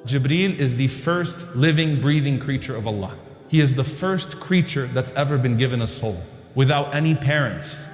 Jibreel is the first living, breathing creature of Allah. He is the first creature that's ever been given a soul, without any parents.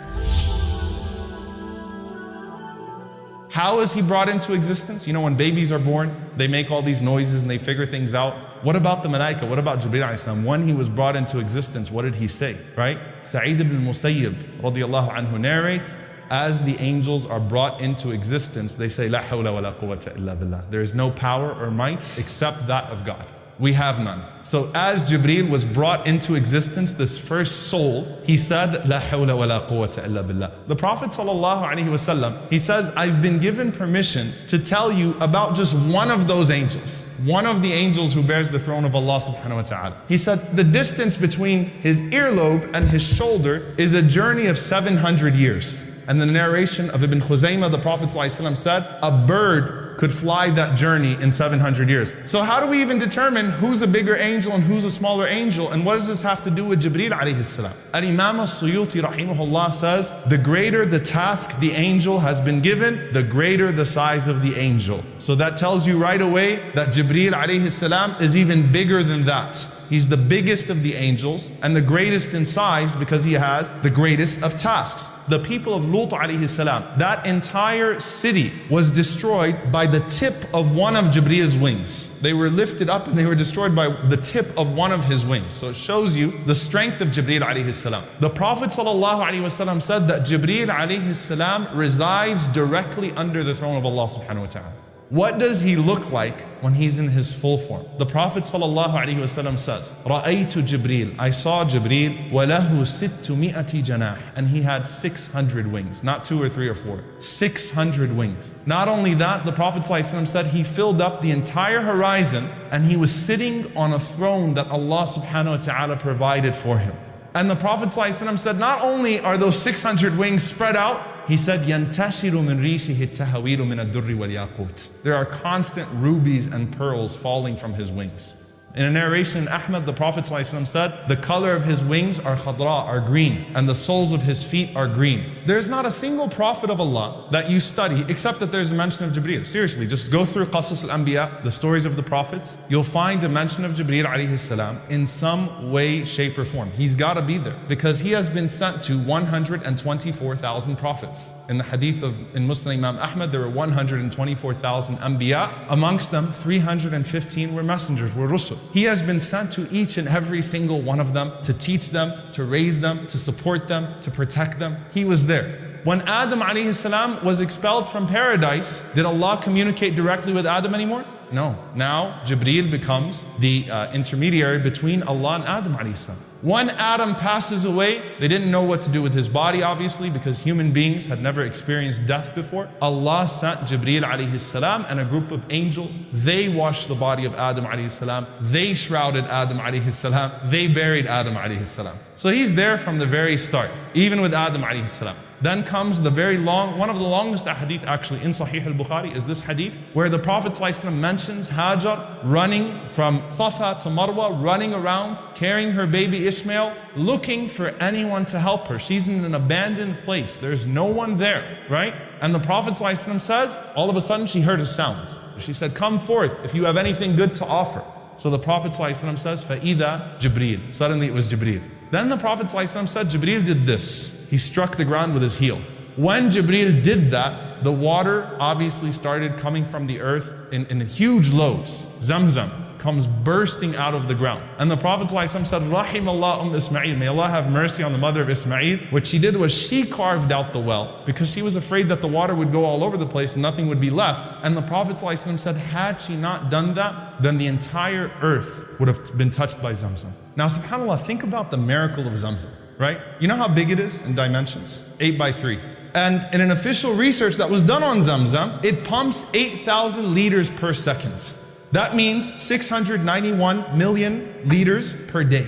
How is he brought into existence? You know, when babies are born, they make all these noises and they figure things out. What about the malaika? What about Jibreel alayhi salam? When he was brought into existence, what did he say, right? Sa'id ibn Musayyib radiallahu anhu narrates, as the angels are brought into existence, they say, La hawla wa la quwwata illa billah. There is no power or might except that of God. We have none. So as Jibreel was brought into existence, this first soul, he said, La hawla wa la quwwata illa billah. The Prophet sallallahu alaihi wasallam, he says, I've been given permission to tell you about just one of those angels. One of the angels who bears the throne of Allah subhanahu wa ta'ala. He said, the distance between his earlobe and his shoulder is a journey of 700 years. And the narration of Ibn Khuzaymah, the Prophet ﷺ said, a bird could fly that journey in 700 years. So how do we even determine who's a bigger angel and who's a smaller angel? And what does this have to do with Jibreel alayhi salam? Al-Imam al-Suyuti rahimahullah says, the greater the task the angel has been given, the greater the size of the angel. So that tells you right away that Jibreel alayhi salam is even bigger than that. He's the biggest of the angels and the greatest in size because he has the greatest of tasks. The people of Lut alayhi salam, that entire city was destroyed by the tip of one of Jibreel's wings. They were lifted up and they were destroyed by the tip of one of his wings. So it shows you the strength of Jibreel alayhi salam. The Prophet sallallahu alaihi wasallam said that Jibreel alayhi salam resides directly under the throne of Allah subhanahu wa ta'ala. What does he look like when he's in his full form? The Prophet ﷺ says, رَأَيْتُ Jibreel, I saw Jibreel, وَلَهُ سِتُّمِئَةِ جَنَاحٍ, and he had 600 wings, not 2 or 3 or 4, 600 wings. Not only that, the Prophet ﷺ said he filled up the entire horizon and he was sitting on a throne that Allah subhanahu wa ta'ala provided for him. And the Prophet ﷺ said, not only are those 600 wings spread out, he said, يَنْتَشِرُ مِنْ رِيشِهِ التَّهَوِيلُ مِنَ الدُّرِّ وَالْيَاقُوتِ. There are constant rubies and pearls falling from his wings. In a narration in Ahmad, the Prophet ﷺ said, the color of his wings are khadra, are green, and the soles of his feet are green. There's not a single prophet of Allah that you study except that there's a mention of Jibreel. Seriously, just go through Qasas al-Anbiya, the stories of the prophets. You'll find a mention of Jibreel alayhi salam in some way, shape, or form. He's got to be there because he has been sent to 124,000 prophets. In the hadith in Muslim Imam Ahmad, there were 124,000 Anbiya. Amongst them, 315 were messengers, were rusul. He has been sent to each and every single one of them to teach them, to raise them, to support them, to protect them. He was there. When Adam alayhi salam was expelled from paradise, did Allah communicate directly with Adam anymore? No. Now Jibreel becomes the intermediary between Allah and Adam alayhi salam. When Adam passes away, they didn't know what to do with his body, obviously, because human beings had never experienced death before. Allah sent Jibreel alayhi salam and a group of angels. They washed the body of Adam alayhi salam. They shrouded Adam alayhi salam. They buried Adam alayhi salam. So he's there from the very start, even with Adam alayhi salam. Then comes the very long, one of the longest hadith actually in Sahih al-Bukhari is this hadith where the Prophet ﷺ mentions Hajar running from Safa to Marwa, running around, carrying her baby Ishmael, looking for anyone to help her. She's in an abandoned place. There's no one there, right? And the Prophet ﷺ says, all of a sudden she heard a sound. She said, come forth if you have anything good to offer. So the Prophet ﷺ says, فَإِذَا Jibreel. Suddenly it was Jibreel. Then the Prophet ﷺ said, Jibreel did this. He struck the ground with his heel. When Jibreel did that, the water obviously started coming from the earth in huge loads. Zamzam comes bursting out of the ground. And the Prophet ﷺ said, Rahimallah Ismail. May Allah have mercy on the mother of Ismail. What she did was she carved out the well because she was afraid that the water would go all over the place and nothing would be left. And the Prophet ﷺ said, had she not done that, then the entire earth would have been touched by Zamzam. Now, subhanAllah, think about the miracle of Zamzam, right? You know how big it is in dimensions? 8 by 3. And in an official research that was done on Zamzam, it pumps 8,000 liters per second. That means 691 million liters per day,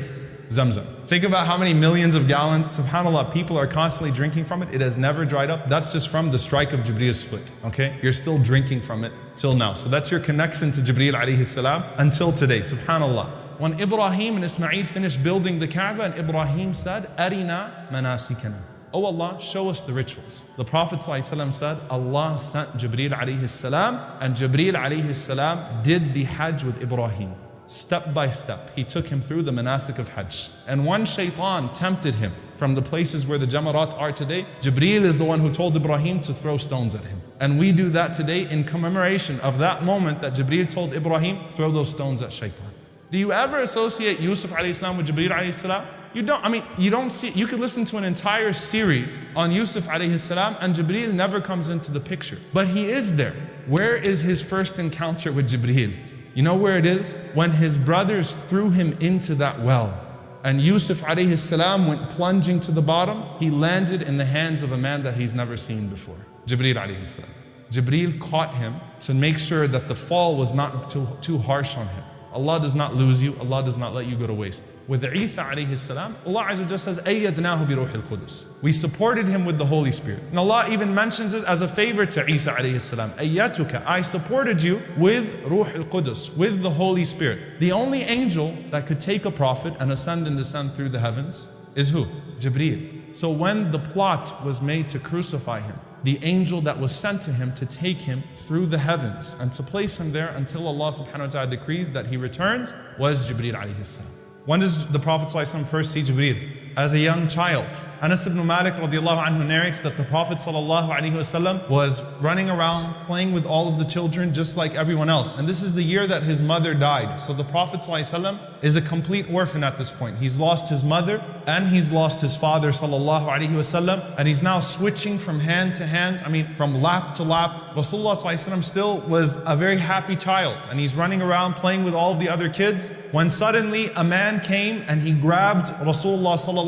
Zamzam. Think about how many millions of gallons, subhanAllah, people are constantly drinking from it. It has never dried up. That's just from the strike of Jibreel's foot, okay? You're still drinking from it till now. So that's your connection to Jibreel alayhi salam until today, subhanAllah. When Ibrahim and Ismail finished building the Kaaba, and Ibrahim said, Arina manasikana. Oh Allah, show us the rituals. The Prophet ﷺ said, Allah sent Jibreel alayhi salam, and Jibreel alayhi salam did the Hajj with Ibrahim. Step by step, he took him through the manasik of Hajj. And one shaitan tempted him from the places where the Jamarat are today. Jibreel is the one who told Ibrahim to throw stones at him. And we do that today in commemoration of that moment that Jibreel told Ibrahim, throw those stones at shaitan. Do you ever associate Yusuf alayhi salam with Jibreel alayhi salam? You don't, you don't see, you could listen to an entire series on Yusuf alayhi salam and Jibreel never comes into the picture. But he is there. Where is his first encounter with Jibreel? You know where it is? When his brothers threw him into that well. And Yusuf alayhi salam went plunging to the bottom. He landed in the hands of a man that he's never seen before. Jibreel alayhi salam. Jibreel caught him to make sure that the fall was not too harsh on him. Allah does not lose you. Allah does not let you go to waste. With Isa alayhi salam, Allah Azza wa Jalla says, أَيَّدْنَاهُ بِرُوحِ الْقُدُسِ. We supported him with the Holy Spirit. And Allah even mentions it as a favor to Isa alayhi salam. أَيَّتُكَ, I supported you with Ruh al-Qudus, with the Holy Spirit. The only angel that could take a prophet and ascend and descend through the heavens is who? Jibreel. So when the plot was made to crucify him, the angel that was sent to him to take him through the heavens and to place him there until Allah subhanahu wa ta'ala decrees that he returns was Jibreel alayhi salam. When does the Prophet ﷺ first see Jibreel? As a young child. Anas ibn Malik radiallahu anhu narrates that the Prophet ﷺ was running around playing with all of the children just like everyone else. And this is the year that his mother died. So the Prophet ﷺ is a complete orphan at this point. He's lost his mother and he's lost his father ﷺ, and he's now switching from hand to hand, from lap to lap. Rasulullah ﷺ still was a very happy child and he's running around playing with all of the other kids when suddenly a man came and he grabbed Rasulullah ﷺ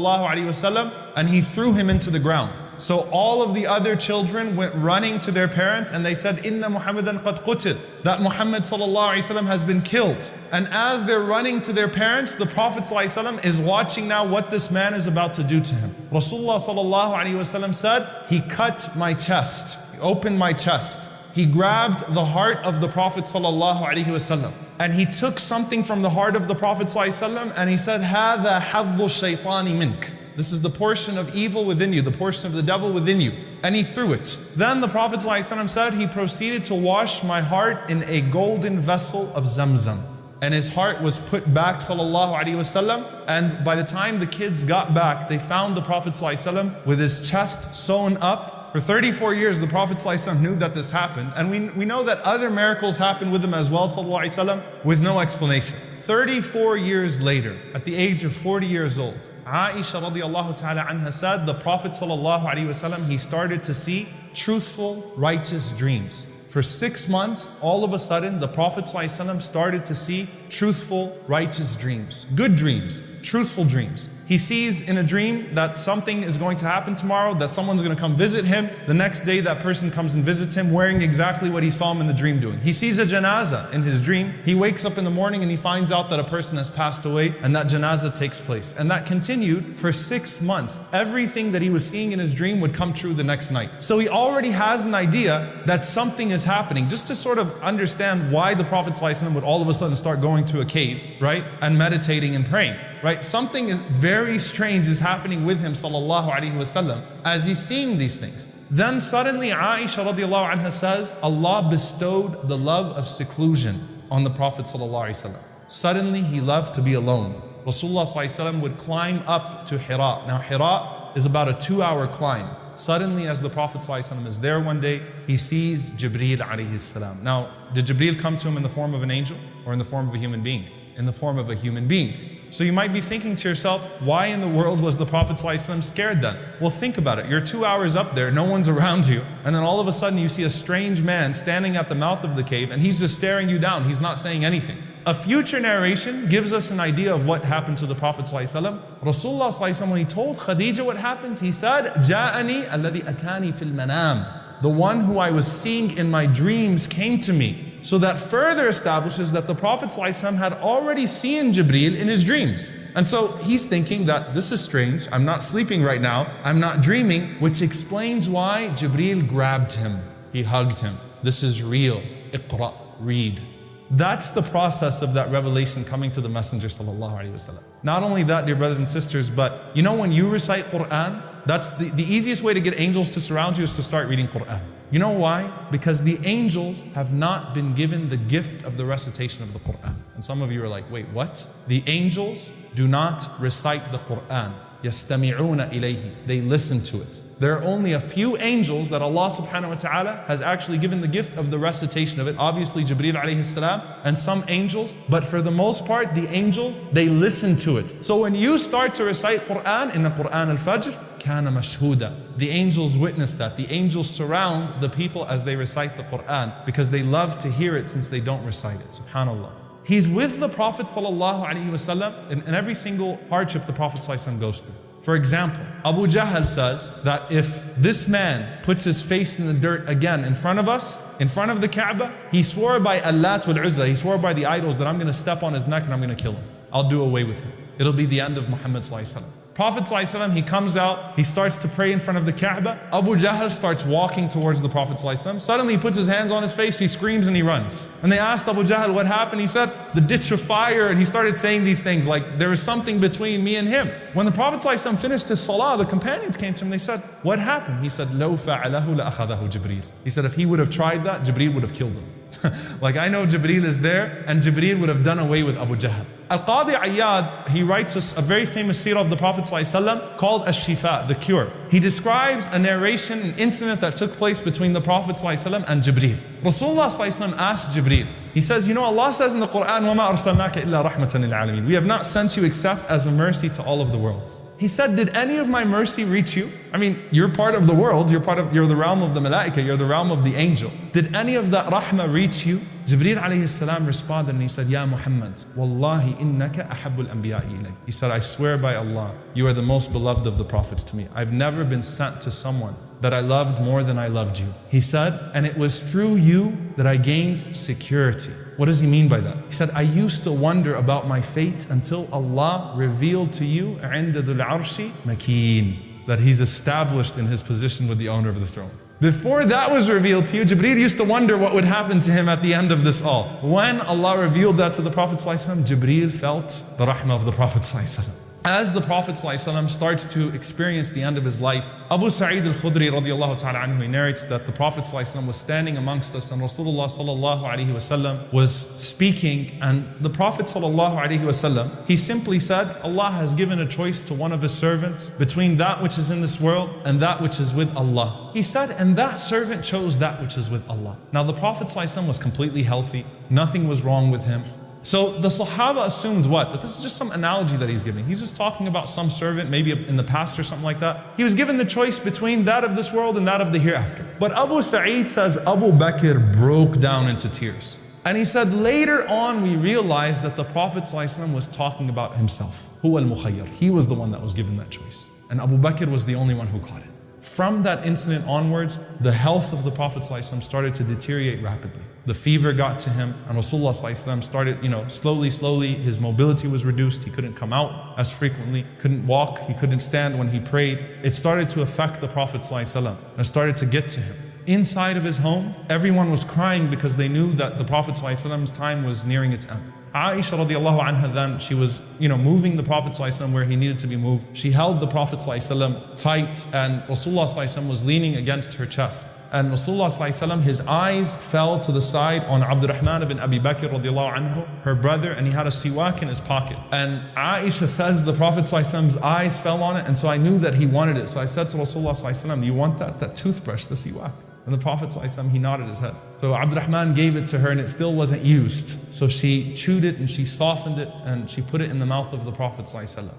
and he threw him into the ground. So all of the other children went running to their parents and they said, Inna Muhammadan qad qutil, that Muhammad ﷺ has been killed. And as they're running to their parents, the Prophet ﷺ is watching now what this man is about to do to him. Rasulullah ﷺ said, he cut my chest, he opened my chest. He grabbed the heart of the Prophet ﷺ and he took something from the heart of the Prophet ﷺ and he said, هَذَا حَظُّ الشَّيْطَانِ مِنْكَ. This is the portion of evil within you, the portion of the devil within you. And he threw it. Then the Prophet ﷺ said, he proceeded to wash my heart in a golden vessel of Zamzam. And his heart was put back ﷺ. And by the time the kids got back, they found the Prophet ﷺ with his chest sewn up. For 34 years, the Prophet ﷺ knew that this happened. And we know that other miracles happened with him as well, ﷺ, with no explanation. 34 years later, at the age of 40 years old, Aisha radiallahu ta'ala anha said, the Prophet ﷺ, he started to see truthful, righteous dreams. For 6 months, all of a sudden, the Prophet ﷺ started to see truthful, righteous dreams. Good dreams, truthful dreams. He sees in a dream that something is going to happen tomorrow, that someone's going to come visit him. The next day, that person comes and visits him wearing exactly what he saw him in the dream doing. He sees a janazah in his dream. He wakes up in the morning and he finds out that a person has passed away and that janazah takes place. And that continued for 6 months. Everything that he was seeing in his dream would come true the next night. So he already has an idea that something is happening. Just to sort of understand why the Prophet ﷺ would all of a sudden start going to a cave, right? And meditating and praying. Right? Something is very strange is happening with him sallallahu alaihi wasallam as he's seeing these things. Then suddenly Aisha radiallahu anha says, Allah bestowed the love of seclusion on the Prophet sallallahu alaihi wasallam. Suddenly he loved to be alone. Rasulullah sallallahu alaihi wasallam would climb up to Hira. Now Hira is about a 2-hour climb. Suddenly as the Prophet sallallahu alaihi wasallam is there one day, he sees Jibreel alayhi salam. Now, did Jibreel come to him in the form of an angel or in the form of a human being? In the form of a human being. So you might be thinking to yourself, why in the world was the Prophet ﷺ scared then? Well, think about it. You're 2 hours up there, no one's around you, and then all of a sudden you see a strange man standing at the mouth of the cave and he's just staring you down. He's not saying anything. A future narration gives us an idea of what happened to the Prophet ﷺ. Rasulullah ﷺ, when he told Khadija what happens, he said, جَاءَنِي الَّذِي أَتَانِي فِي الْمَنَامِ. The one who I was seeing in my dreams came to me. So that further establishes that the Prophet ﷺ had already seen Jibreel in his dreams. And so he's thinking that this is strange, I'm not sleeping right now, I'm not dreaming, which explains why Jibreel grabbed him, he hugged him. This is real, Iqra, read. That's the process of that revelation coming to the Messenger sallallahu alaihi wasallam. Not only that, dear brothers and sisters, but you know when you recite Quran, That's the easiest way to get angels to surround you is to start reading Quran. You know why? Because the angels have not been given the gift of the recitation of the Quran. And some of you are like, wait, what? The angels do not recite the Quran. يَسْتَمِعُونَ إِلَيْهِ. They listen to it. There are only a few angels that Allah subhanahu wa ta'ala has actually given the gift of the recitation of it. Obviously Jibreel alayhi salam and some angels, but for the most part the angels, they listen to it. So when you start to recite Quran in the Quran al-Fajr, كَانَ مَشْهُودًا. The angels witness that. The angels surround the people as they recite the Quran because they love to hear it since they don't recite it. SubhanAllah. He's with the Prophet ﷺ in every single hardship the Prophet ﷺ goes through. For example, Abu Jahl says that if this man puts his face in the dirt again in front of us, in front of the Kaaba, he swore by Allat wal Uzza, he swore by the idols that I'm going to step on his neck and I'm going to kill him. I'll do away with him. It'll be the end of Muhammad ﷺ. Prophet ﷺ, he comes out, he starts to pray in front of the Kaaba. Abu Jahl starts walking towards the Prophet ﷺ. Suddenly he puts his hands on his face, he screams and he runs. And they asked Abu Jahl what happened. He said, the ditch of fire. And he started saying these things like, there is something between me and him. When the Prophet ﷺ finished his salah, the companions came to him, they said, what happened? He said, لَوْ فَعَلَهُ لَأَخَذَهُ Jibreel. He said, if he would have tried that, Jibreel would have killed him. Like I know Jibreel is there and Jibreel would have done away with Abu Jahl. Al-Qadi Ayyad, he writes a very famous seerah of the Prophet ﷺ called Ash-Shifa, the cure. He describes a narration, an incident that took place between the Prophet ﷺ and Jibreel. Rasulullah ﷺ asked Jibreel, he says, you know, Allah says in the Quran, وَمَا أَرْسَلْنَاكَ إِلَّا رَحْمَةً لِلْعَالَمِينَ. We have not sent you except as a mercy to all of the worlds. He said, did any of my mercy reach you? I mean, you're part of the world, you're the realm of the malaika, you're the realm of the angel. Did any of that rahmah reach you? Jibreel alayhi salam responded and he said, Ya Muhammad, Wallahi innaka ahabbul anbiya'i ilayk. He said, I swear by Allah, you are the most beloved of the prophets to me. I've never been sent to someone that I loved more than I loved you. He said, and it was through you that I gained security. What does he mean by that? He said, I used to wonder about my fate until Allah revealed to you عند ذو العرش مكين, that he's established in his position with the owner of the throne. Before that was revealed to you, Jibreel used to wonder what would happen to him at the end of this all. When Allah revealed that to the Prophet ﷺ, Jibreel felt the rahmah of the Prophet ﷺ. As the Prophet ﷺ starts to experience the end of his life, Abu Sa'id al-Khudri radiallahu ta'ala anhu, he narrates that the Prophet ﷺ was standing amongst us and Rasulullah sallallahu alayhi wasallam was speaking, and the Prophet sallallahu alayhi wasallam, he simply said, Allah has given a choice to one of his servants between that which is in this world and that which is with Allah. He said, and that servant chose that which is with Allah. Now the Prophet ﷺ was completely healthy, nothing was wrong with him. So the Sahaba assumed what? That this is just some analogy that he's giving. He's just talking about some servant, maybe in the past or something like that. He was given the choice between that of this world and that of the hereafter. But Abu Sa'id says Abu Bakr broke down into tears. And he said, later on we realized that the Prophet ﷺ was talking about himself. Huwa al-Mukhayyar. He was the one that was given that choice. And Abu Bakr was the only one who caught it. From that incident onwards, the health of the Prophet ﷺ started to deteriorate rapidly. The fever got to him, and Rasulullah ﷺ started, slowly, his mobility was reduced. He couldn't come out as frequently, couldn't walk, he couldn't stand when he prayed. It started to affect the Prophet ﷺ, and started to get to him. Inside of his home, everyone was crying because they knew that the Prophet ﷺ's time was nearing its end. Aisha radiallahu anha then, she was, moving the Prophet ﷺ where he needed to be moved. She held the Prophet ﷺ tight, and Rasulullah ﷺ was leaning against her chest. And Rasulullah ﷺ, his eyes fell to the side on Abdurrahman ibn Abi Bakr radiallahu anhu, her brother, and he had a siwak in his pocket. And Aisha says the Prophet ﷺ's eyes fell on it, and so I knew that he wanted it. So I said to Rasulullah ﷺ, do you want that toothbrush, the siwak? And the Prophet ﷺ, he nodded his head. So Abdurrahman gave it to her and it still wasn't used. So she chewed it and she softened it and she put it in the mouth of the Prophet ﷺ.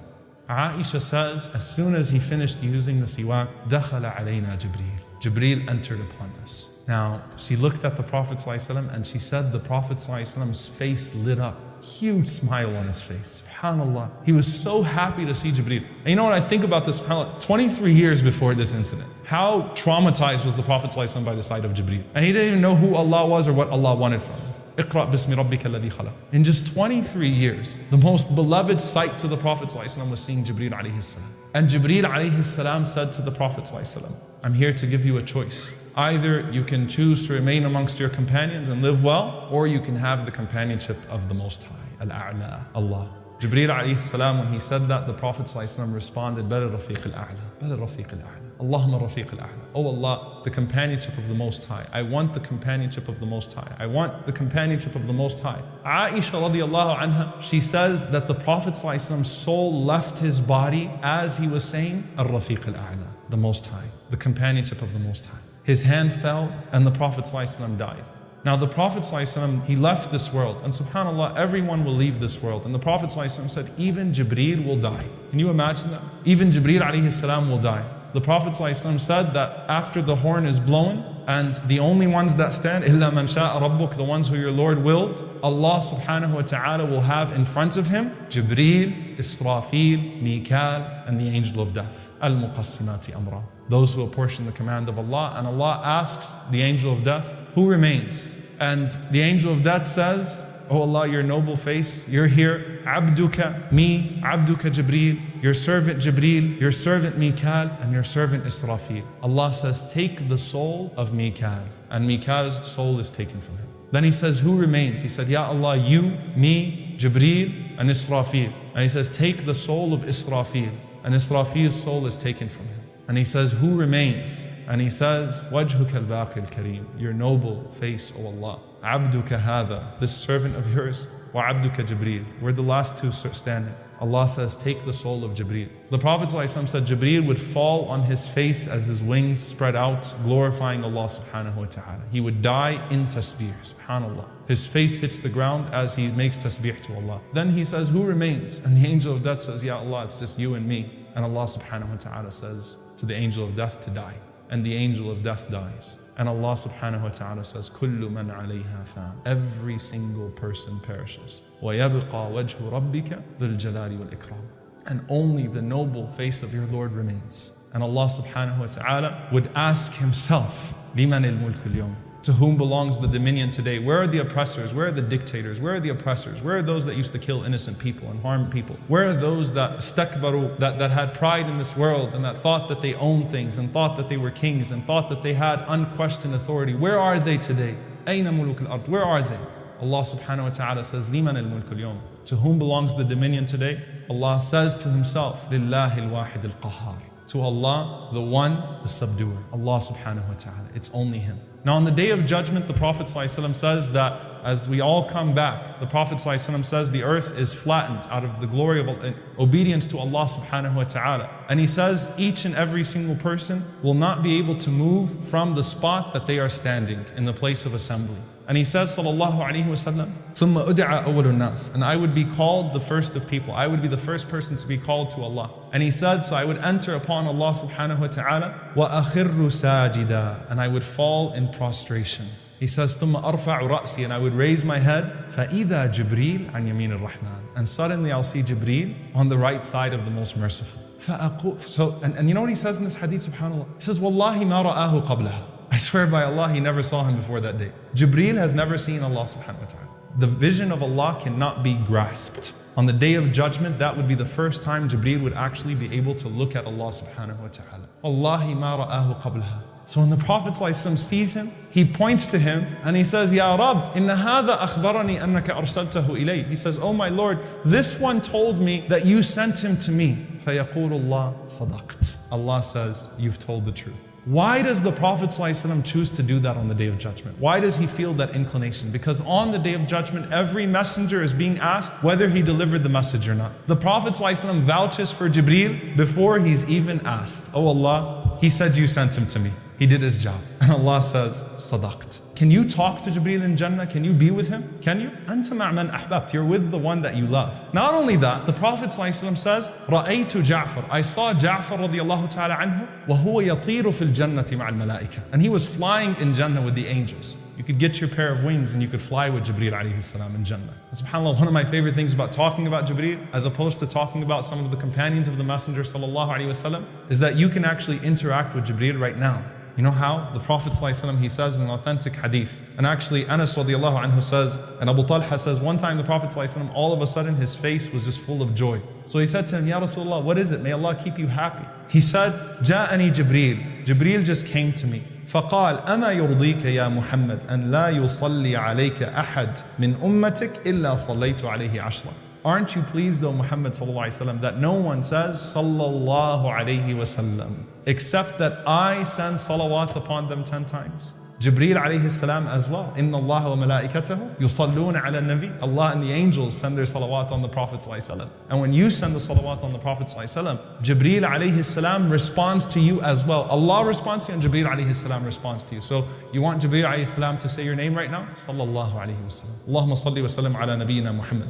Aisha says, as soon as he finished using the siwak, دَخَلَ عَلَيْنَا Jibreel. Jibreel entered upon us. Now, she looked at the Prophet ﷺ and she said the Prophet ﷺ's face lit up. Huge smile on his face. SubhanAllah. He was so happy to see Jibreel. And you know what I think about this? 23 years before this incident, how traumatized was the Prophet ﷺ by the sight of Jibreel? And he didn't even know who Allah was or what Allah wanted from him. اقرأ باسم ربك الذي خلق. In just 23 years, the most beloved sight to the Prophet ﷺ was seeing Jibreel alayhi salam. And Jibreel alayhi salam said to the Prophet ﷺ, I'm here to give you a choice. Either you can choose to remain amongst your companions and live well, or you can have the companionship of the Most High, Al-A'la, Allah. Jibreel alayhi salam, when he said that, the Prophet ﷺ responded, Bal Rafiq al-A'la, Bal Rafiq al-A'la. Allahumma Rafiq al-A'la. Oh Allah, the companionship of the Most High. I want the companionship of the Most High. I want the companionship of the Most High. Aisha radiallahu anha, she says that the Prophet ﷺ's soul left his body as he was saying, Ar-Rafiq al-A'la, the Most High, the companionship of the Most High. His hand fell and the Prophet ﷺ died. Now the Prophet ﷺ, he left this world, and subhanAllah, everyone will leave this world. And the Prophet ﷺ said, even Jibreel will die. Can you imagine that? Even Jibreel alayhi salam will die. The Prophet ﷺ said that after the horn is blown, and the only ones that stand, إِلَّا مَنْ شَاءَ رَبُّكَ, the ones who your Lord willed, Allah subhanahu wa ta'ala will have in front of him Jibreel, Israfil, Mikal, and the angel of death. Al-Muqassimati amra. Those who apportion the command of Allah, and Allah asks the angel of death, who remains? And the angel of death says, Oh Allah, your noble face, you're here. Abduka, me, Abduka Jibreel, your servant Jibreel, your servant Mikal, and your servant Israfil. Allah says, take the soul of Mikal. And Mikal's soul is taken from him. Then he says, who remains? He said, Ya Allah, you, me, Jibreel, and Israfil. And he says, take the soul of Israfil. And Israfil's soul is taken from him. And he says, who remains? And he says, Wajhuka al-Baqi al-Kareem, your noble face, O Allah. Abduka hadha, this servant of yours, wa Abduka Jibreel. We're the last two standing. Allah says, take the soul of Jibreel. The Prophet ﷺ said Jibreel would fall on his face as his wings spread out, glorifying Allah subhanahu wa ta'ala. He would die in tasbih, subhanallah. His face hits the ground as he makes tasbih to Allah. Then he says, who remains? And the angel of death says, Ya Allah, it's just you and me. And Allah subhanahu wa ta'ala says to the angel of death to die. And the angel of death dies. And Allah subhanahu wa ta'ala says, Kullu man alayha fan. Every single person perishes. وَيَبْقَى وَجْهُ رَبِّكَ ذُو الْجَلَالِ وَالْإِكْرَامِ. And only the noble face of your Lord remains. And Allah subhanahu wa ta'ala would ask himself, لِمَنِ الْمُلْكُ الْيَوْمِ. To whom belongs the dominion today? Where are the oppressors? Where are the dictators? Where are the oppressors? Where are those that used to kill innocent people and harm people? Where are those that stakbaru, that had pride in this world and that thought that they owned things and thought that they were kings and thought that they had unquestioned authority? Where are they today? أين ملوك الأرض? Where are they? Allah subhanahu wa ta'ala says, لِمَنِ الْمُلْكُ الْيَوْمِ. To whom belongs the dominion today? Allah says to himself, لِلَّهِ الْوَاحِدِ الْقَهَّارِ. To Allah, the one, the subduer. Allah subhanahu wa ta'ala. It's only him. Now on the day of judgment, the Prophet ﷺ says that as we all come back, the Prophet ﷺ says the earth is flattened out of the glory of obedience to Allah subhanahu wa ta'ala. And he says each and every single person will not be able to move from the spot that they are standing in the place of assembly. And he says, sallallahu alayhi wa sallam, ثُمَّ أُدْعَى أَوَّلُ النَّاسِ. And I would be called the first of people. I would be the first person to be called to Allah. And he said, so I would enter upon Allah subhanahu wa ta'ala, وَأَخِرُّ سَاجِدًا. And I would fall in prostration. He says, ثُمَّ أَرْفَعُ رَأْسِي. And I would raise my head, فَإِذَا جِبْرِيلٌ عَنْ يَمِينِ الرَّحْمَنِ. And suddenly I'll see Jibreel on the right side of the most merciful. And you know what he says in this hadith, subhanAllah? He says, وَاللَّهِ مَا رَآهُ قَبْلَهَا. I swear by Allah, he never saw him before that day. Jibreel has never seen Allah subhanahu wa ta'ala. The vision of Allah cannot be grasped. On the day of judgment, that would be the first time Jibreel would actually be able to look at Allah subhanahu wa ta'ala. Wallahi ma ra'ahu qablaha. So when the Prophet ﷺ sees him, he points to him and he says, Ya Rab, inna hadha akhbarani annaka arsaltahu ilay. He says, oh my Lord, this one told me that you sent him to me. فَيَقُولُ اللَّهُ صَدَقْتَ. Allah says, you've told the truth. Why does the Prophet ﷺ choose to do that on the day of judgment? Why does he feel that inclination? Because on the day of judgment, every messenger is being asked whether he delivered the message or not. The Prophet ﷺ vouches for Jibreel before he's even asked. Oh Allah, he said you sent him to me. He did his job. And Allah says, Sadaqt. Can you talk to Jibreel in Jannah? Can you be with him? Can you? Anta ma'man ahbabt. You're with the one that you love. Not only that, the Prophet ﷺ says, Ra'aytu Ja'far. I saw Ja'far radiallahu ta'ala anhu, wa huwa yatiru fil jannati ma'al malaika. And he was flying in Jannah with the angels. You could get your pair of wings and you could fly with Jibreel alayhi salam in Jannah. And subhanAllah, one of my favorite things about talking about Jibreel, as opposed to talking about some of the companions of the Messenger sallallahu alayhi wasallam, is that you can actually interact with Jibreel right now. You know how? The Prophet ﷺ, he says in an authentic hadith, and actually Anas radiallahu anhu says, and Abu Talha says, one time the Prophet ﷺ, all of a sudden his face was just full of joy. So he said to him, Ya Rasulullah, what is it? May Allah keep you happy. He said, Ja'ani Jibreel. Jibreel just came to me. فقال أما يرضيك يا محمد أن لا يصلي عليك أحد من أمتك إلا صليت عليه عشرة. Aren't you pleased, O Muhammad sallallahu alaihi wasallam, that no one says sallallahu alaihi wasallam except that I send salawat upon them 10 times? Jibreel alayhi salam as well. Inna Allah wa malaikatahu yusalluna ala nabi. Allah and the angels send their salawat on the Prophet sallallahu alaihi wasallam. And when you send the salawat on the Prophet sallallahu alaihi wasallam, Jibreel alayhi salam responds to you as well. Allah responds to you and Jibreel alayhi salam responds to you. So you want Jibreel alayhi salam to say your name right now? Sallallahu alayhi wasallam. Allahumma salli wa sallam ala nabiyyina Muhammad.